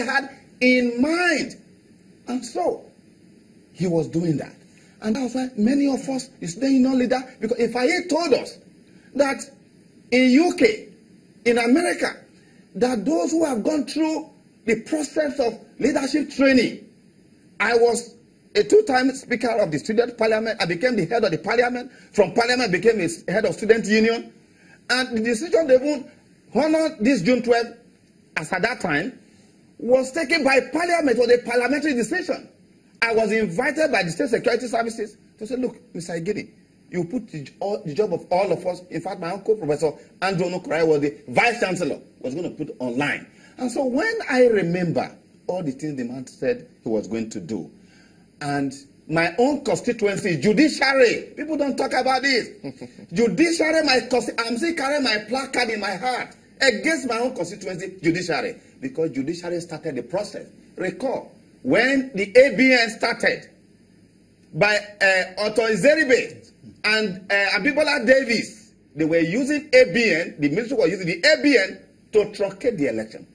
had in mind. And so, he was doing that. And that's why many of us is staying on leader, because if I had told us that in UK, in America, that those who have gone through the process of leadership training, I was a two-time speaker of the student parliament. I became the head of the parliament. From parliament, I became the head of student union. And the decision they would honor this June 12th, as at that time, was taken by parliament. It was a parliamentary decision. I was invited by the state security services to say, look, Mr. Igini, you put the job of all of us. In fact, my uncle, Professor Andrew Onokurai, was the vice-chancellor, was going to put online. And so when I remember all the things the man said he was going to do, and my own constituency, judiciary, people don't talk about this. Judiciary, I'm still carrying my placard in my heart against my own constituency, judiciary, because judiciary started the process. Recall, when the ABN started, by Otto Izeribe and Abibola Davis, they were using ABN, the ministry was using the ABN to truncate the election.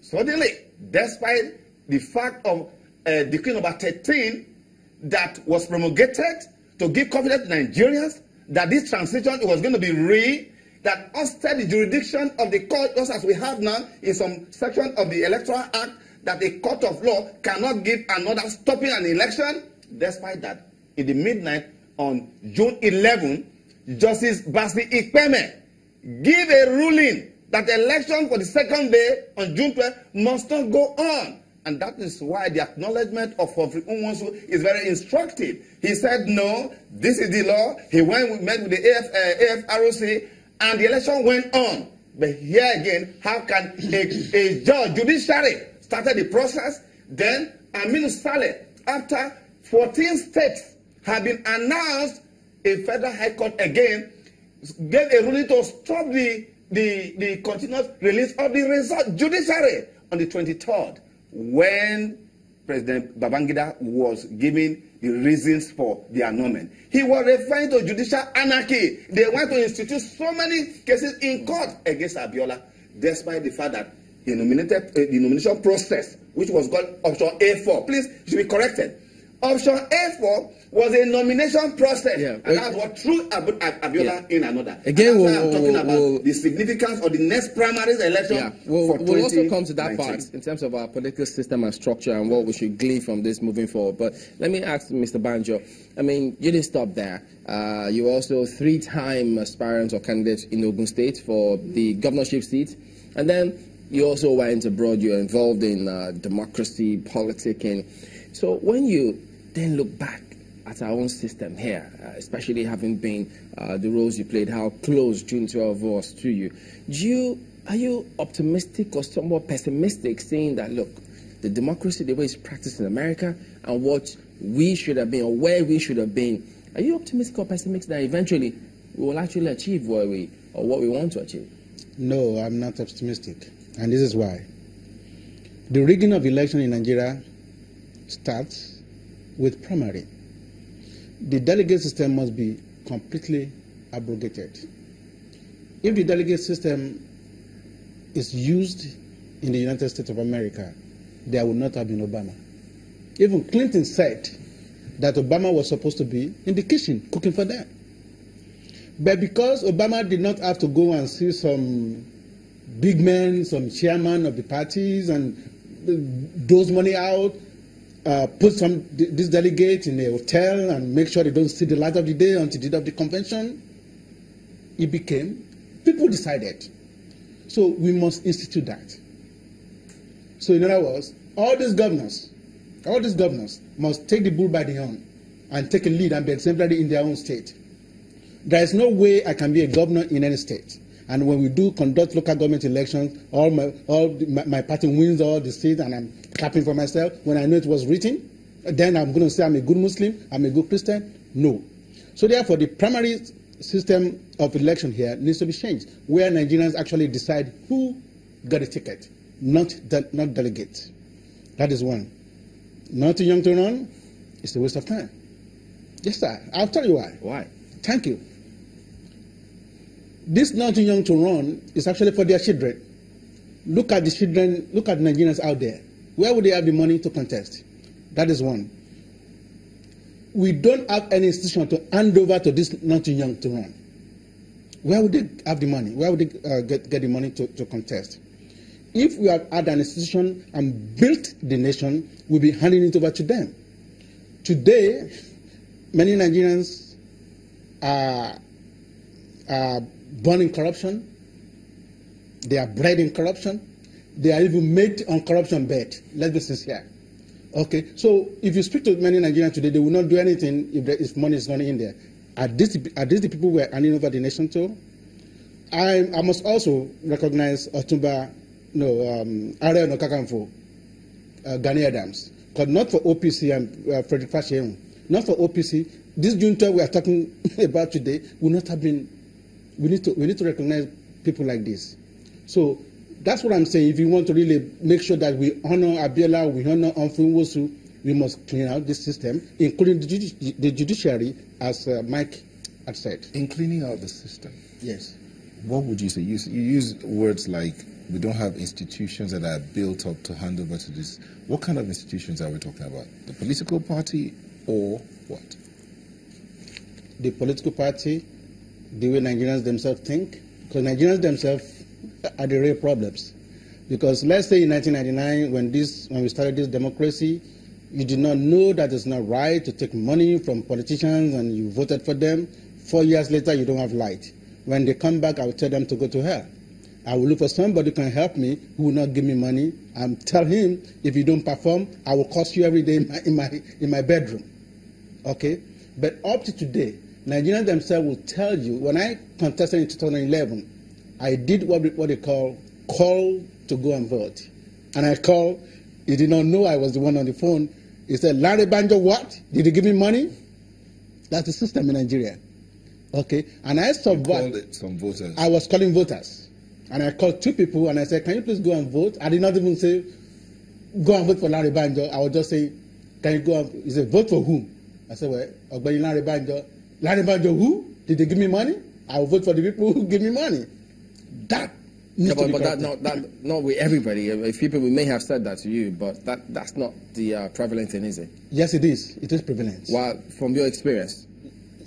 Suddenly, despite the fact of Decree number 13 that was promulgated to give confidence to Nigerians that this transition was going to be real, that outside the jurisdiction of the court, just as we have now in some section of the Electoral Act, that the court of law cannot give another stopping an election. Despite that, in the midnight on June 11, Justice Basi Ikpeme gave a ruling that the election for the second day on June 12 must not go on. And that is why the acknowledgement of Humphrey Nwosu is very instructive. He said, no, this is the law. He met with the AFROC, and the election went on. But here again, how can a judge, judiciary, started the process? Then Aminu Saleh, after 14 states have been announced, a federal high court again gave a ruling to stop the continuous release of the result. Judiciary on the 23rd, when President Babangida was giving the reasons for the annulment. He was referring to judicial anarchy. They want to institute so many cases in court against Abiola, despite the fact that he nominated the nomination process, which was called option A4. Please, it should be corrected. Option A4 was a nomination process, and that's what threw Abiola in another. Again, I'm talking about the significance of the next primaries election. We'll also come to that part in terms of our political system and structure and what we should glean from this moving forward. But let me ask Mr. Banjo. I mean, you didn't stop there. You were also three-time aspirant or candidate in Ogun State for the governorship seat, and then you also went abroad. You're involved in democracy, politicking. So when you then look back at our own system here, especially having been the roles you played, how close June 12 was to you, are you optimistic or somewhat pessimistic, saying that, look, the democracy, the way it's practiced in America, and what we should have been or where we should have been, are you optimistic or pessimistic that eventually we will actually achieve what we want to achieve? No, I'm not optimistic, and this is why. The rigging of election in Nigeria starts with primary. The delegate system must be completely abrogated. If the delegate system is used in the United States of America, there would not have been Obama. Even Clinton said that Obama was supposed to be in the kitchen cooking for them. But because Obama did not have to go and see some big men, some chairman of the parties, and dose money out, put this delegate in a hotel and make sure they don't see the light of the day until the day of the convention, people decided. So we must institute that. So in other words, all these governors must take the bull by the horn and take a lead and be exemplary in their own state. There is no way I can be a governor in any state. And when we do conduct local government elections, all my party wins all the seats, and I'm clapping for myself when I know it was written, then I'm going to say I'm a good Muslim, I'm a good Christian. No. So therefore, the primary system of election here needs to be changed, where Nigerians actually decide who got a ticket, not delegates. That is one. Not too young to run, it's a waste of time. Yes, sir. I'll tell you why. Why? Thank you. This not too young to run is actually for their children. Look at the children, look at Nigerians out there. Where would they have the money to contest? That is one. We don't have any institution to hand over to this not too young to run. Where would they have the money? Where would they get the money to contest? If we had had an institution and built the nation, we'll be handing it over to them. Today, many Nigerians are born in corruption. They are bred in corruption. They are even made on corruption bed. Let's be sincere. Okay, so if you speak to many Nigerians today, they will not do anything if money is not in there. Are these the people we are handing over the nation to? I must also recognize Otumba, Ariel Nokakanfo, Gani Adams, because not for OPC and Frederick Fashion, not for OPC. This junta we are talking about today would not have been. We need to recognize people like this. So that's what I'm saying. If you want to really make sure that we honor Abiola, we honor Onfunwosu, we must clean out this system, including the judiciary, as Mike had said. In cleaning out the system, yes. What would you say? You use words like we don't have institutions that are built up to hand over to this. What kind of institutions are we talking about? The political party or what? The political party, the way Nigerians themselves think, because Nigerians themselves are the real problems. Because let's say in 1999, when we started this democracy, you did not know that it's not right to take money from politicians and you voted for them. 4 years later, you don't have light. When they come back, I will tell them to go to hell. I will look for somebody who can help me, who will not give me money, and tell him, if you don't perform, I will curse you every day in my bedroom. Okay? But up to today, Nigerians themselves will tell you, when I contested in 2011, I did what they call to go and vote. And I called, he did not know I was the one on the phone. He said, Larry Banjo, what? Did you give me money? That's the system in Nigeria. Okay? And I survived. You called it some voters. I was calling voters. And I called 2 people and I said, can you please go and vote? I did not even say, go and vote for Larry Banjo. I was just saying, can you go and, he said, vote for whom? I said, well, Larry Banjo. Larry Banjo who? Did they give me money? I will vote for the people who give me money. That needs to be corrected. But not with everybody. A few people may have said that to you, but that's not the prevalent thing, is it? Yes, it is. It is prevalent. Well, from your experience?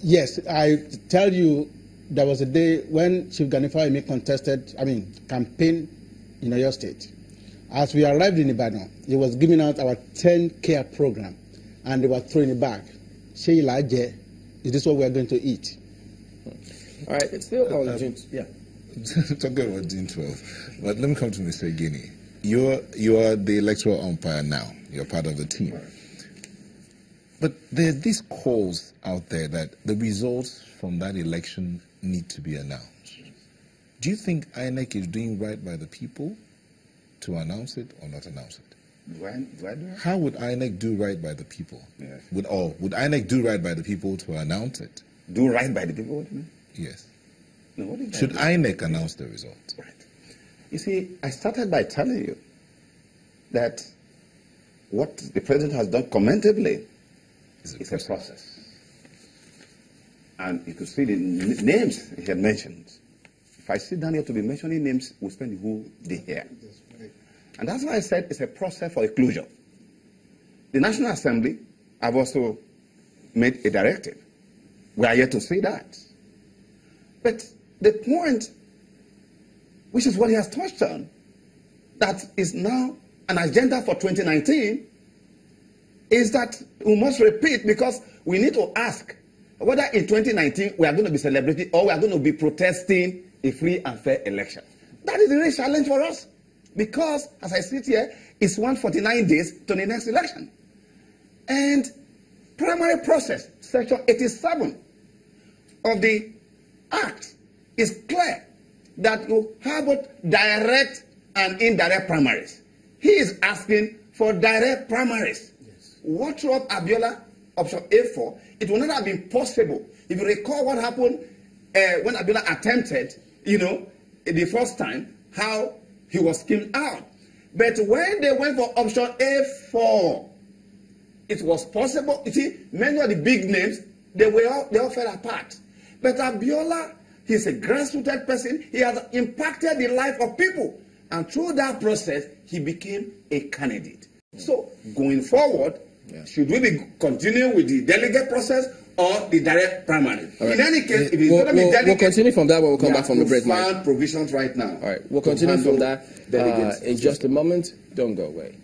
Yes, I tell you, there was a day when Chief Gani Fawemi campaigned in Oyo State. As we arrived in Ibadan, he was giving out our 10-care program, and they were throwing it back. Sheila Aje, is this what we are going to eat? All right, it's still on June. Yeah. Talking about June 12. But let me come to Mr. Igini. You are the electoral umpire now. You're part of the team. But there are these calls out there that the results from that election need to be announced. Do you think INEC is doing right by the people to announce it or not announce it? How would INEC do right by the people? Yes. Would INEC do right by the people to announce it? Do right by the people? What do you mean? Yes. No, what is Should INEC announce the results? Right. You see, I started by telling you that what the president has done commendably is a process. And you could see the names he had mentioned. If I sit down here to be mentioning names, we'll spend the whole day here. And that's why I said it's a process for a closure. The National Assembly have also made a directive. We are yet to see that. But the point, which is what he has touched on, that is now an agenda for 2019, is that we must repeat, because we need to ask whether in 2019 we are going to be celebrating or we are going to be protesting a free and fair election. That is the real challenge for us, because as I sit here, it's 149 days to the next election. And primary process, section 87 of the Act is clear that you have both direct and indirect primaries. He is asking for direct primaries. Yes. What throughout Abiola, option A4, it would not have been possible. If you recall what happened when Abiola attempted, the first time, how he was schemed out. But when they went for option A4, it was possible. You see, many of the big names, they all fell apart. But Abiola, he's a grassroots person. He has impacted the life of people. And through that process, he became a candidate. So going forward, should we be continuing with the delegate process or the direct primary? Right. In any case, if it's going to be delegate, we'll continue from that when we come back from the break. Provisions right now. All right, we'll continue from that in just a moment. Don't go away.